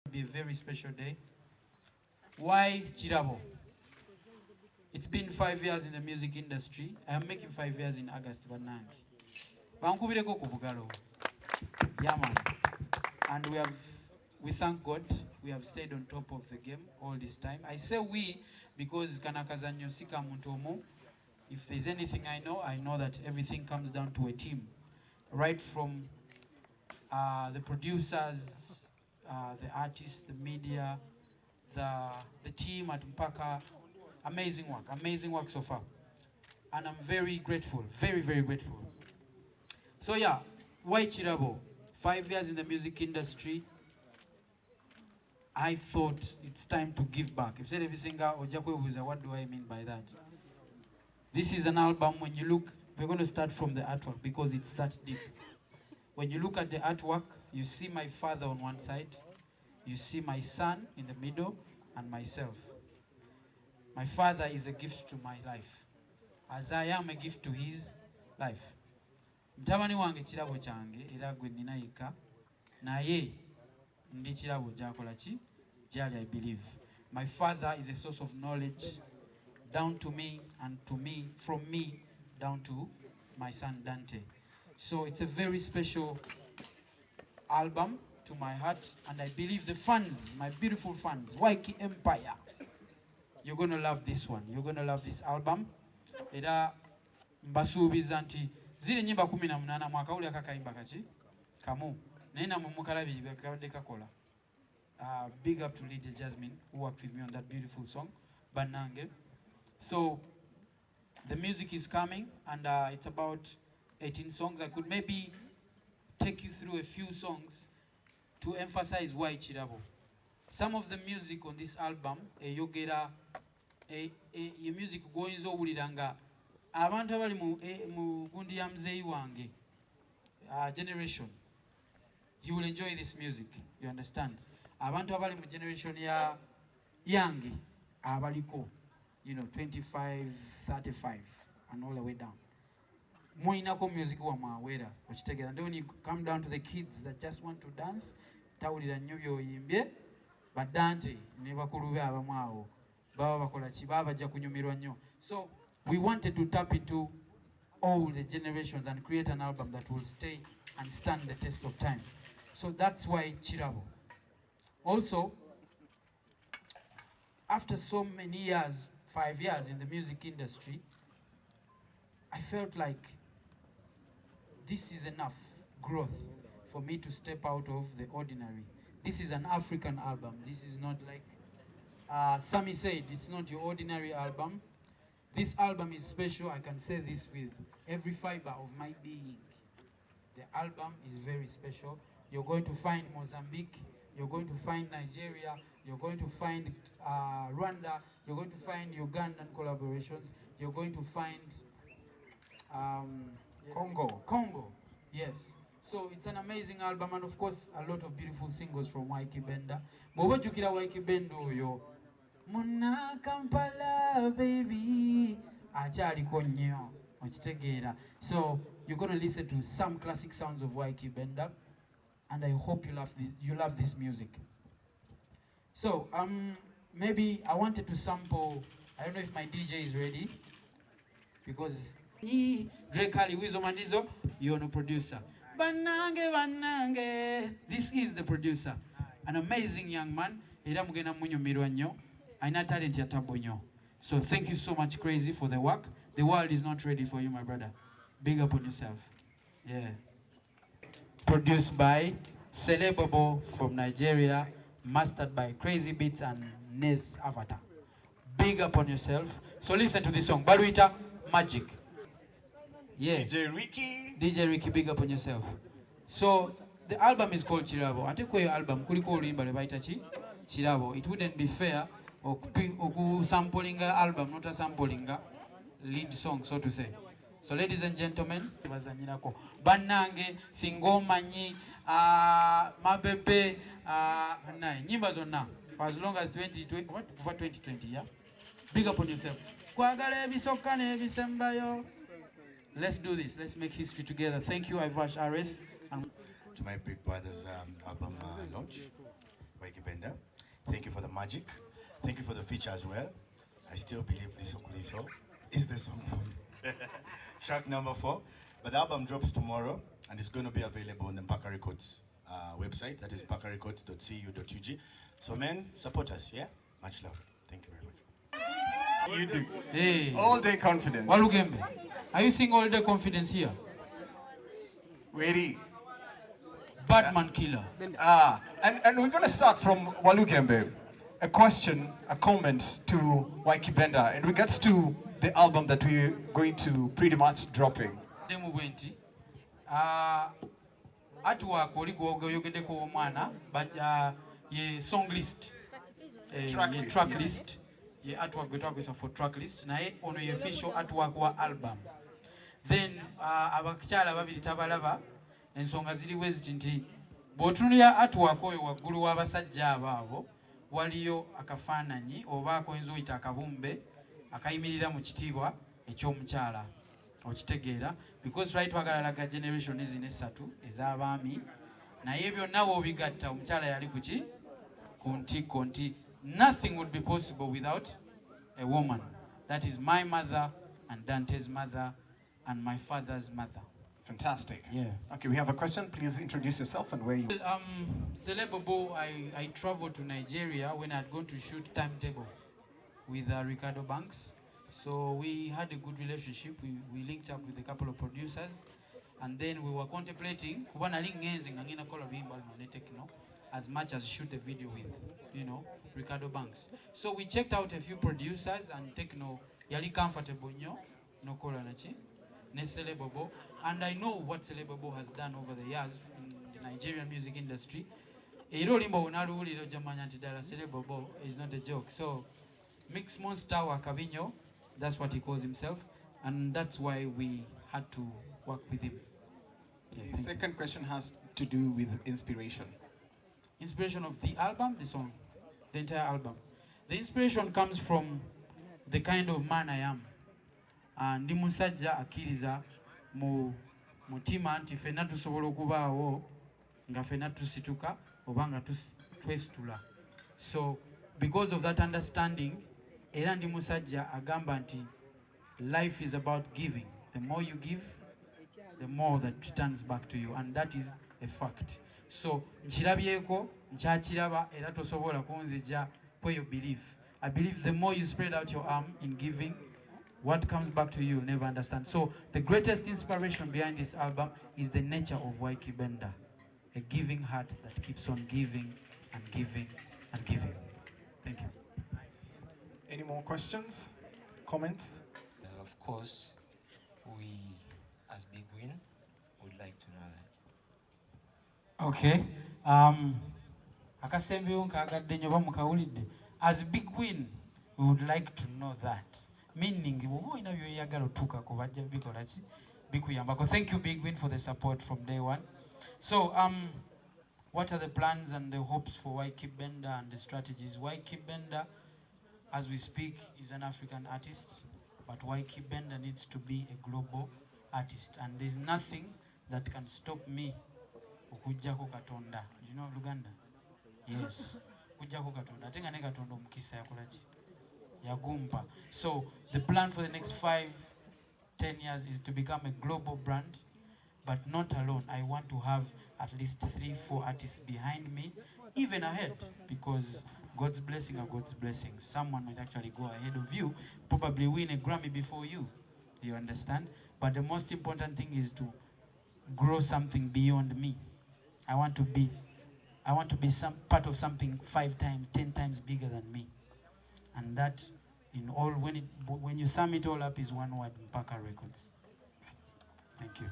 It'll be a very special day. Why Chirabo? It's been 5 years in the music industry. I am making 5 years in August, Banangi. Bankubireko ku Bagala. Yeah, man. And we thank God, we have stayed on top of the game all this time. I say we because Kanakazanyo Sika Muntomo. If there's anything I know that everything comes down to a team. Right from the producers, the artists, the media, the team at Mpaka. Amazing work so far. And I'm very grateful, very, very grateful. So yeah, why Chirabo? 5 years in the music industry. I thought it's time to give back. If said everything, what do I mean by that? This is an album, when you look, we're going to start from the artwork because it's that deep. When you look at the artwork, you see my father on one side, you see my son in the middle, and myself. My father is a gift to my life, as I am a gift to his life. Mtabani wange kirabo kyange era gwe nina yika naye ndi kirabo jakola ki jali. I believe my father is a source of knowledge down to me and to me, from me down to my son Dante. So it's a very special album to my heart, and I believe the fans, my beautiful fans, Ykee Empire, you're going to love this one. You're going to love this album. Era mbasuubiza nti zile nyimba 18 mwaka ule akakaimba kachi kamu nena mumukalabi bakade kakola. Big up to Lady Jasmine who worked with me on that beautiful song Banange. So the music is coming, and it's about 18 songs. I could maybe take you through a few songs to emphasize why Chirabo. Some of the music on this album, yogera your music goes owuliranga abantu abali mu gundi ya mzeyi wange generation, you will enjoy this music, you understand. Abantu abali mu generation ya yange abaliko, you know, 25, 35 and all the way down. Muinako music wa mawera okitegera. And when you come down to the kids that just want to dance, tawulira nnyo byoyimbye badante ne bakulube abamu awo baba bakola ki baba bajja kunyumirwa nnyo. So we wanted to tap into all the generations and create an album that will stay and stand the test of time. So that's why Chirabo. Also, after so many years, 5 years in the music industry, I felt like this is enough growth for me to step out of the ordinary. This is an African album. This is not like Sammy said, it's not your ordinary album. This album is special. I can say this with every fiber of my being. The album is very special. You're going to find Mozambique, you're going to find Nigeria, you're going to find Rwanda, you're going to find Ugandan collaborations, you're going to find Congo, yes. So it's an amazing album, and of course a lot of beautiful singles from Ykee Benda. Mwobajukira Ykee Benda oyo Muna Kampala baby achaliko nnyo okitegeera. So you're going to listen to some classic sounds of Ykee Benda, and I hope you love this music. So maybe I wanted to sample. I don't know if my DJ is ready, because Drake Ali Wizo Mandizo, you're no producer. Banange Banange, this is the producer, an amazing young man. Era mugenda munyumirwa nnyo, aina talent ya tabo nnyo. So thank you so much, Crazy, for the work. The world is not ready for you, my brother. Big up on yourself. Yeah. Produced by Celeb from Nigeria, mastered by Crazy Beats and Nez Avatar. Big up on yourself. So listen to this song, Baruita Magic. Yeah. DJ Ricky, big up on yourself. So the album is called Chirabo. I take your album, kuliko oluyimba lwebayita ki Chirabo. It wouldn't be fair sampling album, not a sampling lead song, so to say. So ladies and gentlemen, bazanyirako Banange, Singomanyi, Mabebe, nyimba zonna for as long as 2020, what for 2020, yeah? Big up on yourself. Kwagala ebisoka n'ebisembayo. Let's do this. Let's make history together. Thank you, Ivash RS. And to my big brother's album launch. Ykee Benda. Thank you for the magic. Thank you for the feature as well. I still believe Liso Kuliso is the song for me. Track number 4. But the album drops tomorrow and it's going to be available on the Mpaka Records website. That is mpakarecords.cu.ug. So men, support us, yeah? Much love. Thank you very much. You do. Hey. All day confidence. Walugembe. Are you seeing all day confidence here? Ready. Batman killer. And we're going to start from Walugembe. A question, a comment to Ykee Benda in regards to the album that we're going to pretty much dropping. Demu bwenti. Artwork oli gwoyogedde ko omwana but ye song list. Track list. Ye artwork gwe twakozesa for track list. Naye ono ye official artwork wa album. Then abakyala babiri tabalaba ensonga ziriwo eziti nti bw'otunulira artwork oyo waggulu w'abasajja abaabo waliyo akafaananyi oba akoyinza oyita akabumbe akayimirira mu kitiibwa eky'omukyala okitegeera because right twagala laga generation zino esatu ez'abaami naye byonna bw'obigatta omukyala yali kuki ku ntikko nti nothing would be possible without a woman. That is my mother and Dante's mother and my father's mother. Fantastic. Yeah. Okay, we have a question. Please introduce yourself and where you... Celeb Bo, I traveled to Nigeria when I had gone to shoot Timetable with Ricardo Banks. So we had a good relationship. We linked up with a couple of producers. And then we were contemplating, as much as shoot a video with, Ricardo Banks. So we checked out a few producers and Techno, yali comfortable, no kola nachi, ne Celeb Bo. And I know what Celeb Bo has done over the years in the Nigerian music industry. Celeb Bo is not a joke. So, Mix Monster Wakabinyo, that's what he calls himself. And that's why we had to work with him. Yeah, the second question has to do with inspiration. Inspiration of the album, the song, the entire album. The inspiration comes from the kind of man I am. Ndi musajja akkiriza mu mutima nti fenna tusobola okubaawo nga fenna tusituka oba nga twesitula. So because of that understanding era ndi musajja agamba nti life is about giving. The more you give, the more that returns back to you, and that is a fact. So nkirabyeko nkyakiraba era tosobola kunzija kweyo belief. I believe the more you spread out your arm in giving, what comes back to you, you'll never understand. So the greatest inspiration behind this album is the nature of Ykee Benda, a giving heart that keeps on giving and giving and giving. Thank you. Nice. Any more questions, comments? Of course, we, as Big Win, would like to know that. Okay. Akasembeyo nkagadde nnyo bamukawulidde. As Big Win, we would like to know that. Meaning, thank you, Big Win, for the support from day one. So, what are the plans and the hopes for Ykee Benda and the strategies? Ykee Benda, as we speak, is an African artist, but Ykee Benda needs to be a global artist, and there's nothing that can stop me. Okujjako Katonda. You know Luganda? Yes. Okujjako Katonda. Atenga ne Katonda omukisa yakolaki? Yagumpa. So the plan for the next 5-10 years is to become a global brand, but not alone. I want to have at least 3-4 artists behind me, even ahead, because God's blessing are God's blessings. Someone might actually go ahead of you, probably win a Grammy before you. Do you understand? But the most important thing is to grow something beyond me. I want to be some part of something 5 times, 10 times bigger than me. And that, in all, when you sum it all up, is one word: Mpaka Records. Thank you.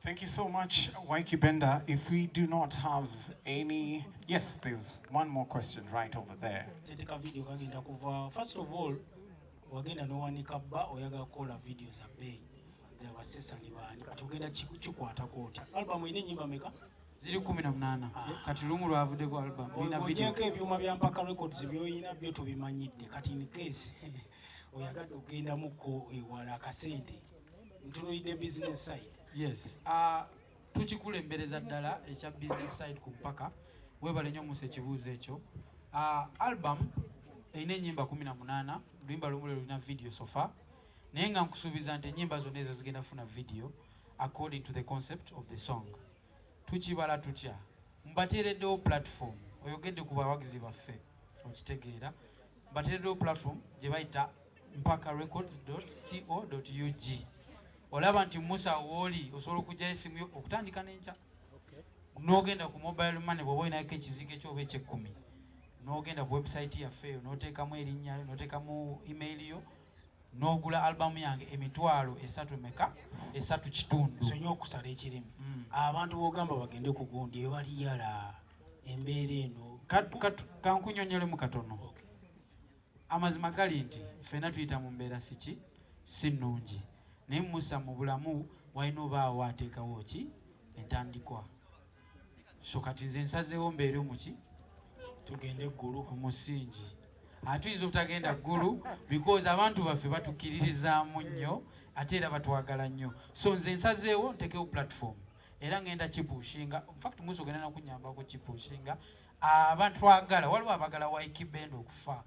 Thank you so much, Ykee Benda. If we do not have any... Yes, there's one more question right over there. First of all, wagenda nowanika bba oyagala kukola video za bei z'abasesani baani kati ogenda kikwatako otya. Album ine nyimba meka? Ziri 18. Kati lumu lwavuddeko album. Ogyeko ebyuma bya Mpaka Records by'oyina byo tubimanyidde. Kati in case oyagadde ogendamuko ewala akasente. Ntunuulidde business side. Yes. Tukikulembereza ddala ekya business side ku Mpaka. webale nnyo Musa ekibuuzo ekyo. Album erina ennyimba 18, oluyimba lumu lulina video so far, naye nga nkusuubiza nti ennyimba zonna ezo zigenda funa video according to the concept of the song. Tukibala tutya? Mbateereddewo platform, oyogedde ku bawagizi baffe okitegeera, mbateereddewo platform gye bayita mpakarecords.co.ug. olaba nti Musa wooli osobola okugyayo esimu yo okutandika n'enkya, n'ogenda ku mobile money bw'oba olinako ekizigo ekyoba eky'ekkumi, n'ogenda ku website yaffe eyo n'oteekamu erinnya lyo n'oteekamu email yo, n'ogula albamu yange emitwalo 3 kitundu. Sonye okusala ekirimu. Abantu b'ogamba bagende ku gundi eyo bali yala embeera eno. Kankunyonyolemu katono. Amazima gali nti ffenna tuyita mu mbeera si nnungi, naye Musa mu bulamu walina obaawo ateekawo ki entandikwa. So kati nze nsazeewo mbeere omuki tugende eggulu omusingi. Tuyinza obutagenda ggulu because abantu baffe batukkiririzaamu nnyo ate era batwagala nnyo. So nze nsazeewo ntekewo platform era ngenda kipushinga. In fact Musa ogenda nakunyambako kipushinga abantu twagala. Waliwo abagala Ykee Benda okufa,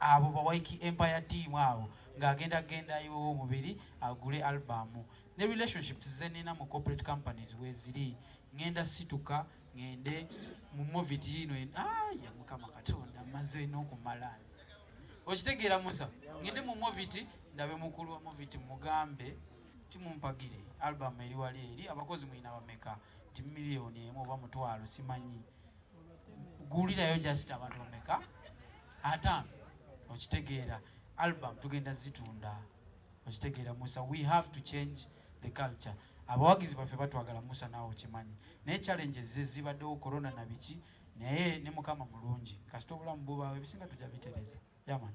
abo ba Ykee Empire team abo ng'agendayo omubiri agule albamu. Ne relationships ze nina mu corporate companies weziri, ngenda situka ngende mu movie yino ya Mukama Katonda maze n'okumalanzi. Okitegeera Musa, ngende mu movie ndabe mukulu wa movie mugambe timumpagire album eri wali eri abakozi mwina bameka ti miliyoni emu oba mutwalo simanyi, gulirayo just abantu bameka 5. Okitegeera album tugenda zitunda. Okitegeera Musa, we have to change the culture. Abawagizi baffe batwagala Musa naawe okimanyi, naye challenges zibaddewo corona na biki, naye ne Mukama mulungi kasita obulamu bubaawo ebisinga tujja bitereza. Yaman.